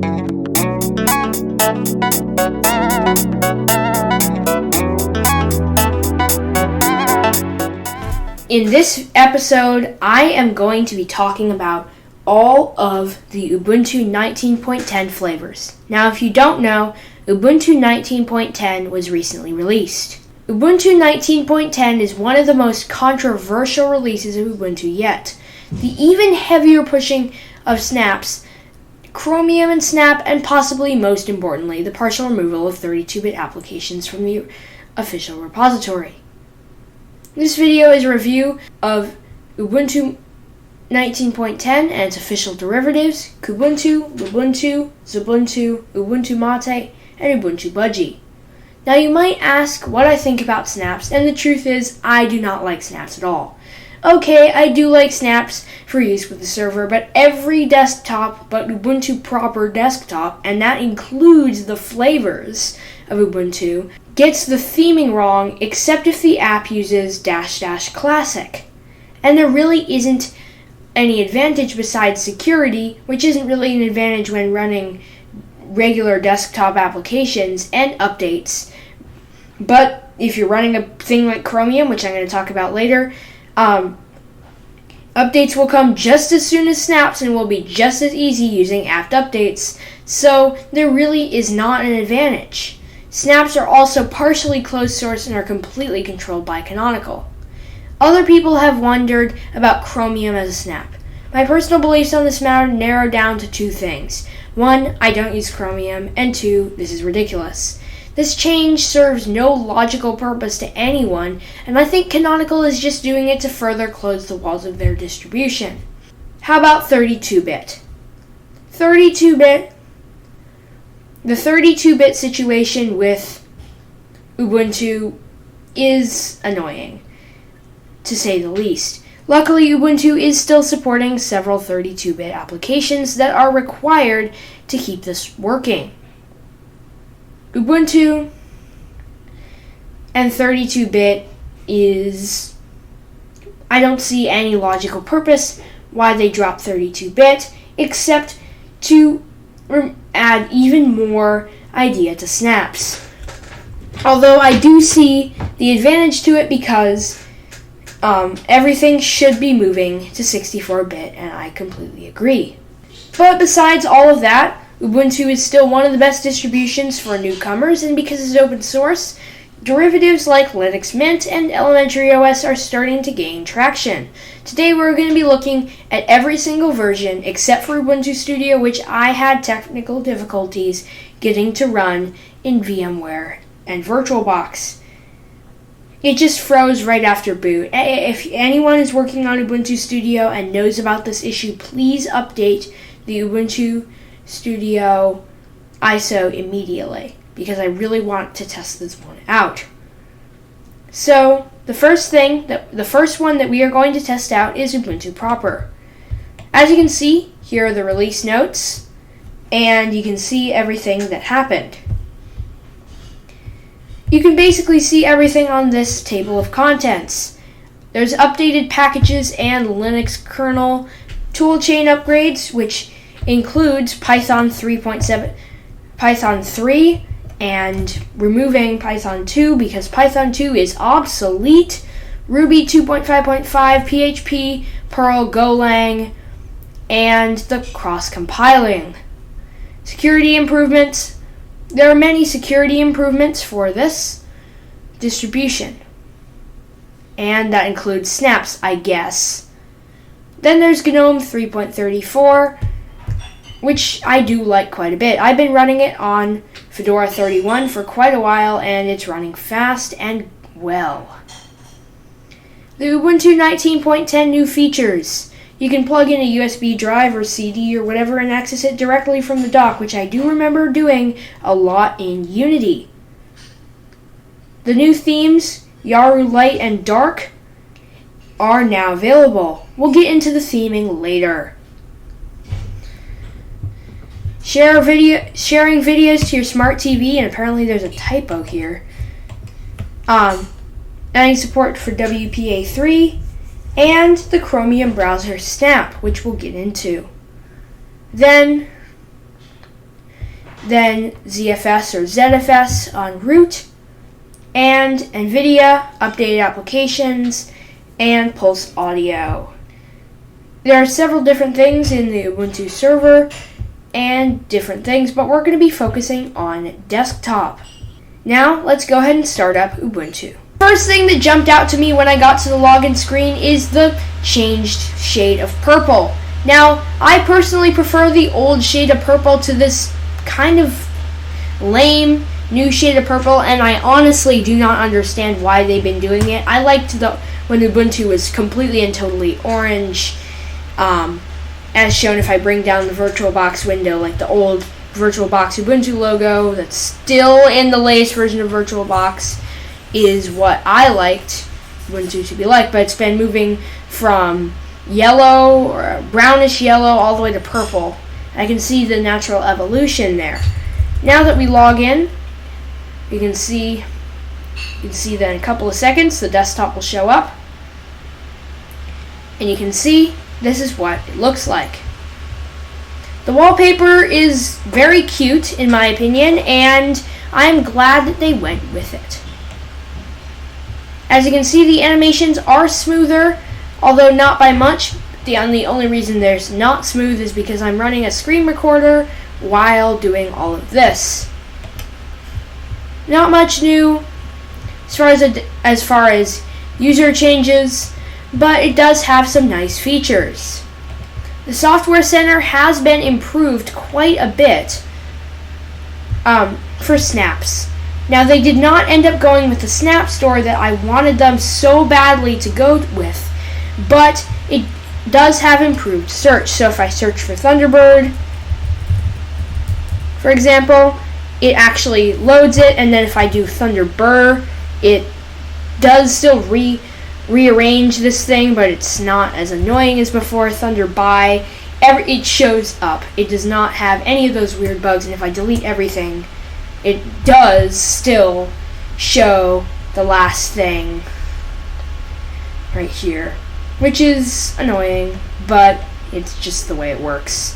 In this episode, I am going to be talking about all of the Ubuntu 19.10 flavors. Now, if you don't know, Ubuntu 19.10 was recently released. Ubuntu 19.10 is one of the most controversial releases of Ubuntu yet. The even heavier pushing of snaps, Chromium and Snap, and possibly most importantly, the partial removal of 32-bit applications from the official repository. This video is a review of Ubuntu 19.10 and its official derivatives, Kubuntu, Lubuntu, Xubuntu, Ubuntu MATE, and Ubuntu Budgie. Now you might ask what I think about snaps, and the truth is, I do not like snaps at all. Okay, I do like snaps for use with the server, but every desktop but Ubuntu proper desktop, and that includes the flavors of Ubuntu, gets the theming wrong except if the app uses -- classic. And there really isn't any advantage besides security, which isn't really an advantage when running regular desktop applications and updates. But if you're running a thing like Chromium, which I'm going to talk about later, updates will come just as soon as snaps and will be just as easy using apt updates. So there really is not an advantage. Snaps are also partially closed source and are completely controlled by Canonical. Other people have wondered about Chromium as a snap. My personal beliefs on this matter narrow down to two things. One, I don't use Chromium, and two, this is ridiculous. This change serves no logical purpose to anyone, and I think Canonical is just doing it to further close the walls of their distribution. How about 32-bit? 32-bit. The 32-bit situation with Ubuntu is annoying, to say the least. Luckily, Ubuntu is still supporting several 32-bit applications that are required to keep this working. Ubuntu and 32-bit is... I don't see any logical purpose why they dropped 32-bit, except to add even more idea to snaps. Although I do see the advantage to it because everything should be moving to 64-bit, and I completely agree. But besides all of that, Ubuntu is still one of the best distributions for newcomers, and because it's open source, derivatives like Linux Mint and Elementary OS are starting to gain traction. Today we're going to be looking at every single version except for Ubuntu Studio, which I had technical difficulties getting to run in VMware and VirtualBox. It just froze right after boot. If anyone is working on Ubuntu Studio and knows about this issue, please update the Ubuntu Studio ISO immediately, because I really want to test this one out. So, the first one that we are going to test out is Ubuntu proper. As you can see, here are the release notes, and you can see everything that happened. You can basically see everything on this table of contents. There's updated packages and Linux kernel toolchain upgrades, which includes Python 3.7, Python 3, and removing Python 2 because Python 2 is obsolete, Ruby 2.5.5, PHP, Perl, Golang, and the cross-compiling. Security improvements. There are many security improvements for this distribution, and that includes snaps, I guess. Then there's GNOME 3.34, which I do like quite a bit. I've been running it on Fedora 31 for quite a while, and it's running fast and well. The Ubuntu 19.10 new features. You can plug in a USB drive or CD or whatever and access it directly from the dock, which I do remember doing a lot in Unity. The new themes, Yaru Light and Dark, are now available. We'll get into the theming later. Sharing videos to your smart TV, and apparently there's a typo here. Adding support for WPA3, and the Chromium browser Snap, which we'll get into. Then, then ZFS or ZFS on root, and NVIDIA, updated applications, and Pulse Audio. There are several different things in the Ubuntu server and different things, but we're going to be focusing on desktop. Now, let's go ahead and start up Ubuntu. First thing that jumped out to me when I got to the login screen is the changed shade of purple. Now, I personally prefer the old shade of purple to this kind of lame new shade of purple, and I honestly do not understand why they've been doing it. I liked when Ubuntu was completely and totally orange, as shown if I bring down the VirtualBox window, like the old VirtualBox Ubuntu logo that's still in the latest version of VirtualBox is what I liked Ubuntu to be like, but it's been moving from yellow or brownish yellow all the way to purple. I can see the natural evolution there. Now that we log in, you can see that in a couple of seconds the desktop will show up, and you can see this is what it looks like. The wallpaper is very cute in my opinion, and I'm glad that they went with it. As you can see, the animations are smoother, although not by much. The only reason there's not smooth is because I'm running a screen recorder while doing all of this. Not much new as far as user changes, but it does have some nice features. The Software Center has been improved quite a bit for snaps. Now, they did not end up going with the Snap Store that I wanted them so badly to go with, but it does have improved search. So if I search for Thunderbird, for example, it actually loads it, and then if I do Thunderbird, it does still rearrange this thing, but it's not as annoying as before. Thunderby, it shows up. It does not have any of those weird bugs, and if I delete everything, it does still show the last thing right here, which is annoying, but it's just the way it works.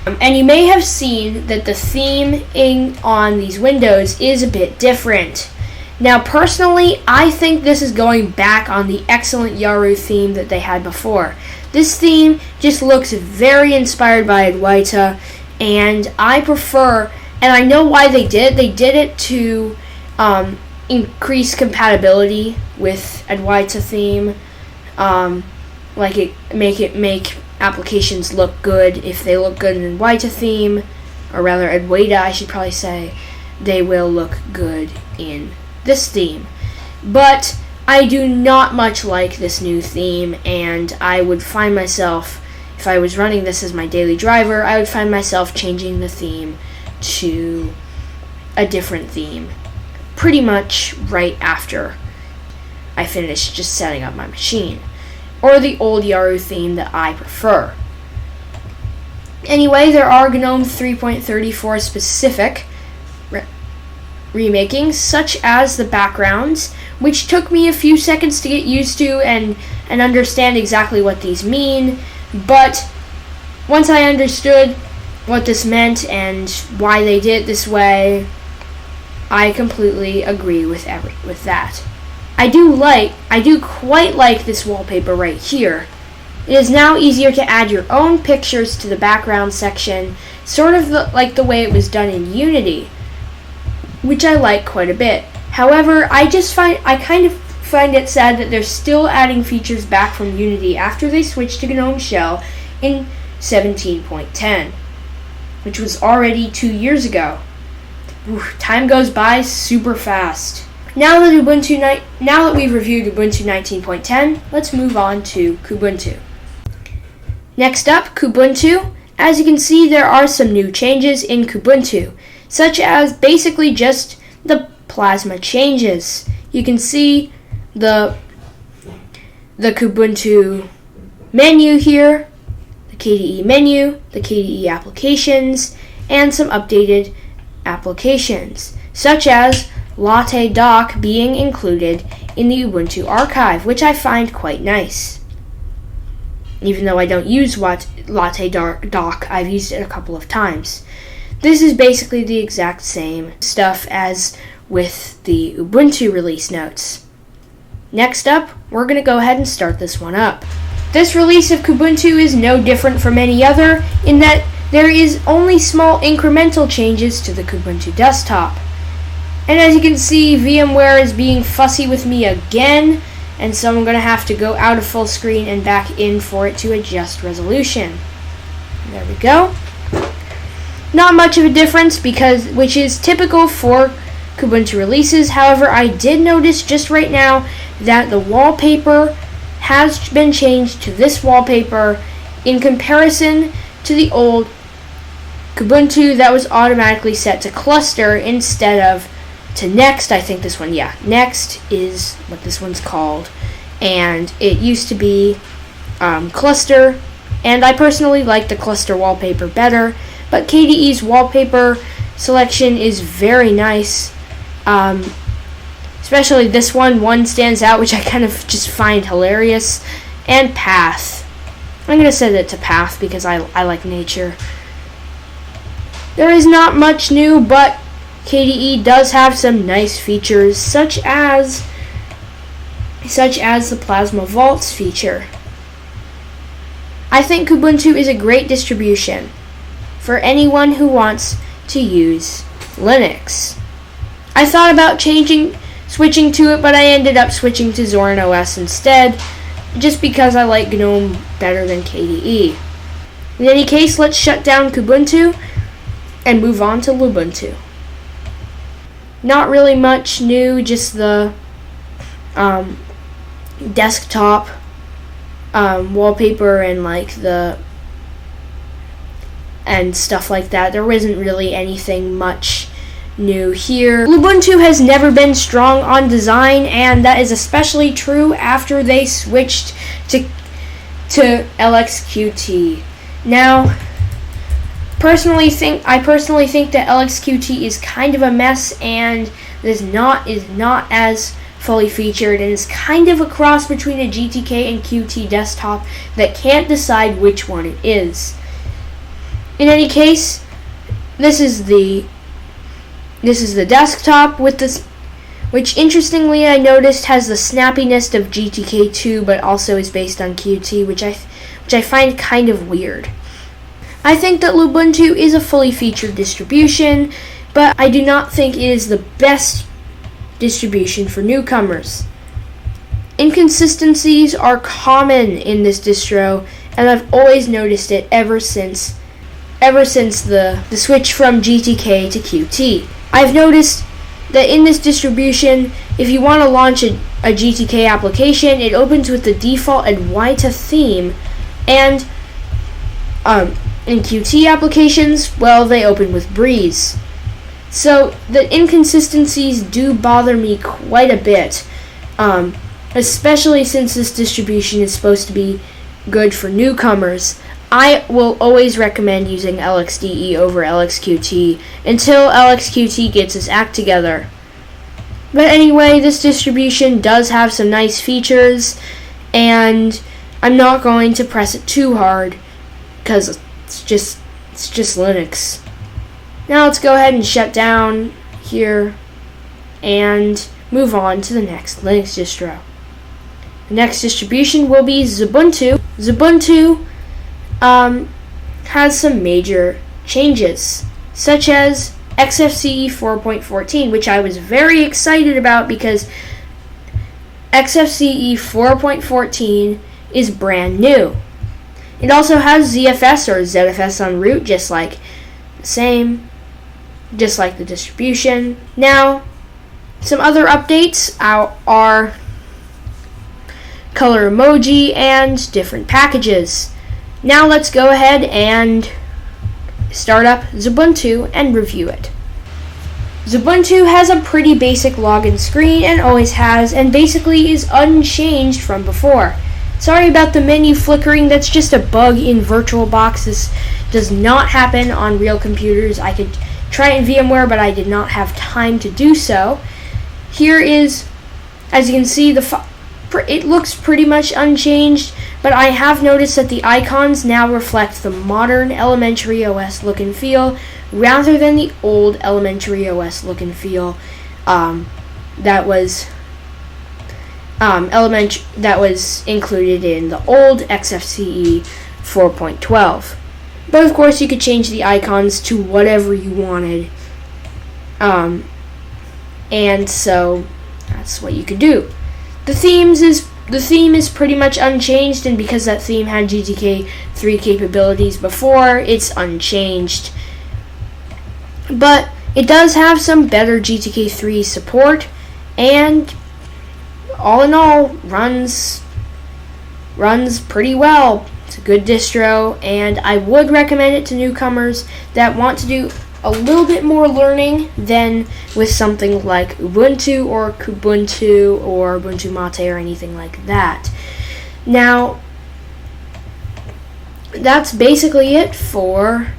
And you may have seen that the theming on these windows is a bit different. Now, personally, I think this is going back on the excellent Yaru theme that they had before. This theme just looks very inspired by Adwaita, and I prefer, and I know why they did it. They did it to increase compatibility with Adwaita theme, make applications look good. If they look good in Adwaita theme, or rather Adwaita, I should probably say, they will look good in this theme. But I do not much like this new theme, and I would find myself, if I was running this as my daily driver, I would find myself changing the theme to a different theme pretty much right after I finish just setting up my machine, or the old Yaru theme that I prefer. Anyway, there are GNOME 3.34 specific remakings, such as the backgrounds, which took me a few seconds to get used to and understand exactly what these mean, but once I understood what this meant and why they did it this way, I completely agree with that. I do quite like this wallpaper right here. It is now easier to add your own pictures to the background section, sort of like the way it was done in Unity, which I like quite a bit. However, I kind of find it sad that they're still adding features back from Unity after they switched to GNOME Shell in 17.10, which was already 2 years ago. Time goes by super fast. Now that we've reviewed Ubuntu 19.10, let's move on to Kubuntu. Next up, Kubuntu. As you can see, there are some new changes in Kubuntu, such as basically just the plasma changes. You can see the Kubuntu menu here, the KDE menu, the KDE applications, and some updated applications, such as Latte Dock being included in the Ubuntu archive, which I find quite nice. Even though I don't use Latte Dock, I've used it a couple of times. This is basically the exact same stuff as with the Ubuntu release notes. Next up, we're going to go ahead and start this one up. This release of Kubuntu is no different from any other in that there is only small incremental changes to the Kubuntu desktop. And as you can see, VMware is being fussy with me again, and so I'm going to have to go out of full screen and back in for it to adjust resolution. There we go. Not much of a difference which is typical for Kubuntu releases. However, I did notice just right now that the wallpaper has been changed to this wallpaper in comparison to the old Kubuntu that was automatically set to cluster instead of to next. I think this one, next is what this one's called, and it used to be cluster, and I personally like the cluster wallpaper better, but KDE's wallpaper selection is very nice. Especially this one stands out, which I kind of just find hilarious, and path. I'm going to set it to path because I like nature. There is not much new, but KDE does have some nice features, such as the Plasma Vaults feature. I think Kubuntu is a great distribution for anyone who wants to use Linux. I thought about switching to it, but I ended up switching to Zorin OS instead, just because I like GNOME better than KDE. In any case, let's shut down Kubuntu and move on to Lubuntu. Not really much new, just the desktop wallpaper and stuff like that. There wasn't really anything much new here. Lubuntu has never been strong on design, and that is especially true after they switched to LXQT. Now, I personally think that LXQT is kind of a mess and is not as fully featured, and is kind of a cross between a GTK and QT desktop that can't decide which one it is. In any case, this is the desktop with this, which interestingly I noticed has the snappiness of GTK2, but also is based on QT, which I find kind of weird. I think that Lubuntu is a fully featured distribution, but I do not think it is the best distribution for newcomers. Inconsistencies are common in this distro, and I've always noticed it ever since the switch from GTK to QT. I've noticed that in this distribution, if you want to launch a GTK application, it opens with the default Adwaita theme, and in QT applications, well, they open with Breeze. So the inconsistencies do bother me quite a bit, especially since this distribution is supposed to be good for newcomers. I will always recommend using LXDE over LXQT until LXQT gets its act together. But anyway, this distribution does have some nice features, and I'm not going to press it too hard because it's just Linux. Now let's go ahead and shut down here and move on to the next Linux distro. The next distribution will be Xubuntu. Xubuntu has some major changes, such as XFCE 4.14, which I was very excited about because XFCE 4.14 is brand new. It also has ZFS or ZFS on root, just like the distribution. Now, some other updates are color emoji and different packages. Now let's go ahead and start up Xubuntu and review it. Xubuntu has a pretty basic login screen and always has, and basically is unchanged from before. Sorry about the menu flickering, that's just a bug in VirtualBox. This does not happen on real computers. I could try it in VMware, but I did not have time to do so. Here is, as you can see, it looks pretty much unchanged, but I have noticed that the icons now reflect the modern elementary OS look and feel, rather than the old elementary OS look and feel that was included in the old XFCE 4.12. But of course, you could change the icons to whatever you wanted, and so that's what you could do. The theme is pretty much unchanged, and because that theme had GTK 3 capabilities before, it's unchanged. But it does have some better GTK 3 support, and all in all, runs pretty well. It's a good distro, and I would recommend it to newcomers that want to do a little bit more learning than with something like Ubuntu or Kubuntu or Ubuntu MATE or anything like that. Now, that's basically it for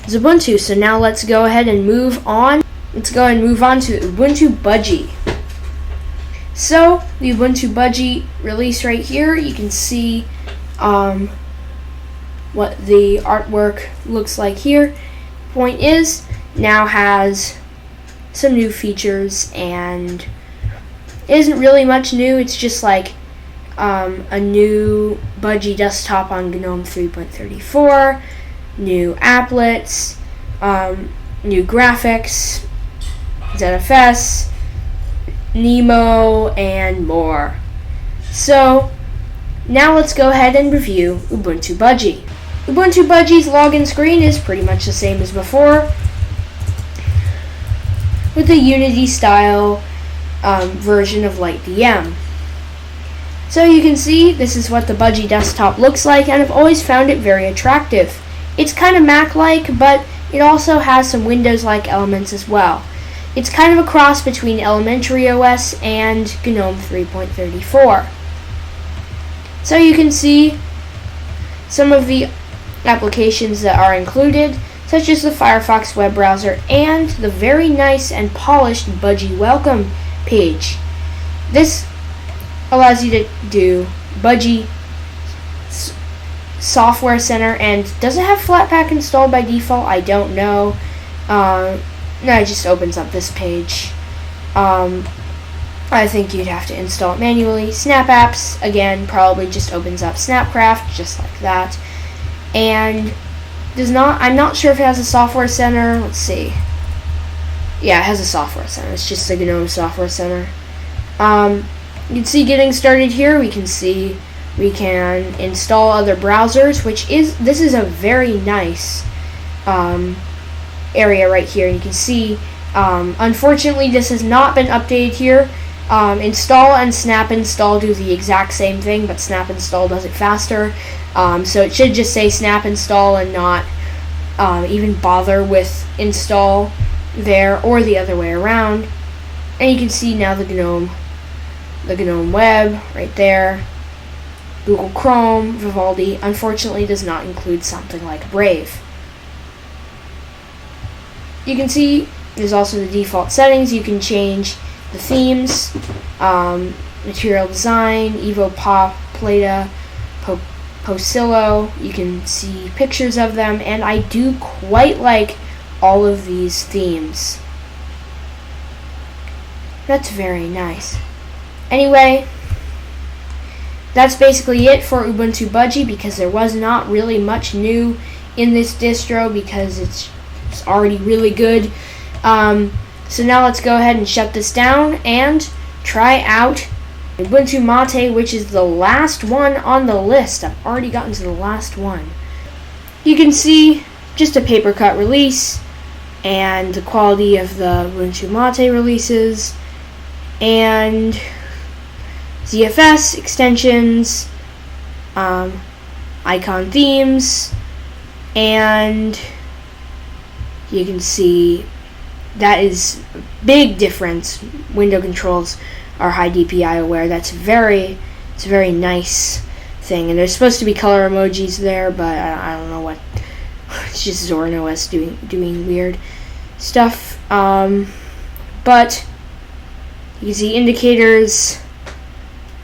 Xubuntu. So now let's go ahead and move on. Let's go ahead and move on to Ubuntu Budgie. So, the Ubuntu Budgie release right here, you can see what the artwork looks like here. Point is, now has some new features, and it isn't really much new. It's just like a new Budgie desktop on GNOME 3.34, new applets, new graphics, ZFS, Nemo, and more. So, now let's go ahead and review Ubuntu Budgie. Ubuntu Budgie's login screen is pretty much the same as before, with the Unity style version of LightDM. So you can see this is what the Budgie desktop looks like, and I've always found it very attractive. It's kind of Mac-like, but it also has some Windows-like elements as well. It's kind of a cross between elementary OS and GNOME 3.34. So you can see some of the applications that are included, such as the Firefox web browser and the very nice and polished Budgie welcome page. This allows you to do Budgie Software Center, and does it have Flatpak installed by default? I don't know. No, it just opens up this page. I think you'd have to install it manually. Snap Apps, again, probably just opens up Snapcraft, just like that. And I'm not sure if it has a Software Center. Let's see. Yeah, it has a Software Center. It's just the GNOME Software Center. You can see getting started here. We can see we can install other browsers, this is a very nice area right here. You can see, unfortunately, this has not been updated here. Install and snap install do the exact same thing, but snap install does it faster. So it should just say snap install and not even bother with install there, or the other way around. And you can see now the GNOME web right there. Google Chrome, Vivaldi, unfortunately does not include something like Brave. You can see there's also the default settings. You can change the themes, material design, Evo Pop, Plata, Pocillo. You can see pictures of them, and I do quite like all of these themes. That's very nice. Anyway, that's basically it for Ubuntu Budgie, because there was not really much new in this distro, because it's already really good. So now let's go ahead and shut this down and try out Ubuntu MATE, which is the last one on the list. I've already gotten to the last one. You can see just a paper cut release and the quality of the Ubuntu MATE releases, and ZFS extensions, icon themes, and you can see that is a big difference. Window controls are high DPI aware. It's a very nice thing. And there's supposed to be color emojis there, but I don't know what. It's just Zorin OS doing weird stuff. But you can see indicators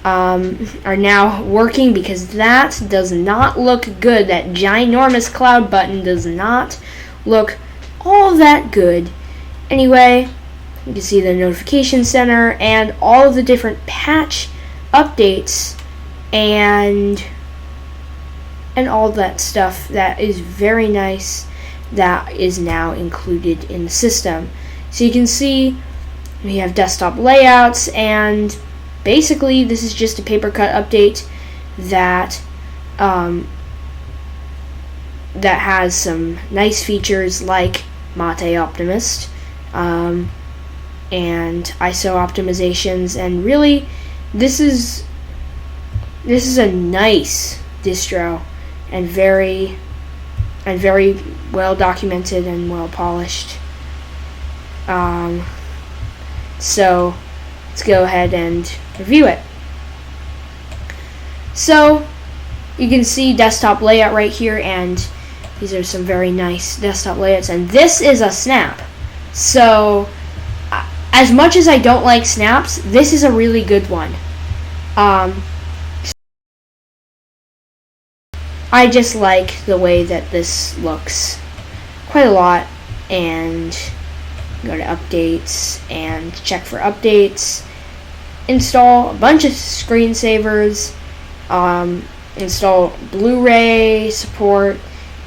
are now working, because that does not look good. That ginormous cloud button does not look all that good. Anyway, you can see the notification center and all of the different patch updates and all that stuff that is very nice that is now included in the system. So you can see we have desktop layouts, and basically this is just a paper cut update that that has some nice features like MATE Optimist and ISO optimizations, and really this is a nice distro and very well documented and well polished. So let's go ahead and review it. So you can see desktop layout right here, and these are some very nice desktop layouts, and this is a snap. So as much as I don't like snaps, this is a really good one. I just like the way that this looks quite a lot, and go to updates and check for updates, install a bunch of screensavers, install Blu-ray support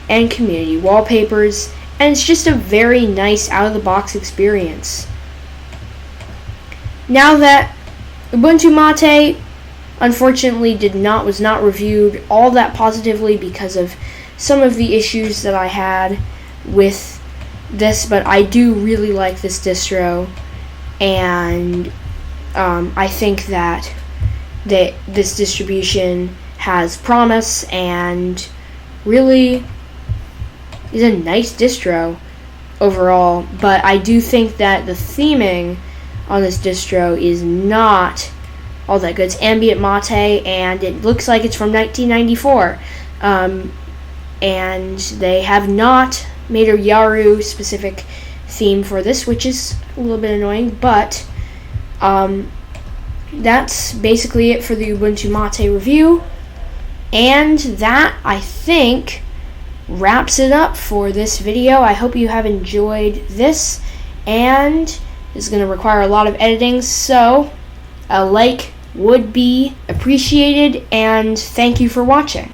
and community wallpapers, and it's just a very nice out-of-the-box experience. Now that Ubuntu MATE unfortunately was not reviewed all that positively because of some of the issues that I had with this, but I do really like this distro, and I think that this distribution has promise and really is a nice distro overall. But I do think that the theming on this distro is not all that good. It's ambient MATE, and it looks like it's from 1994. And they have not made a Yaru specific theme for this, which is a little bit annoying, but that's basically it for the Ubuntu MATE review, and that, I think, wraps it up for this video. I hope you have enjoyed this, and it's going to require a lot of editing, so a like would be appreciated, and thank you for watching.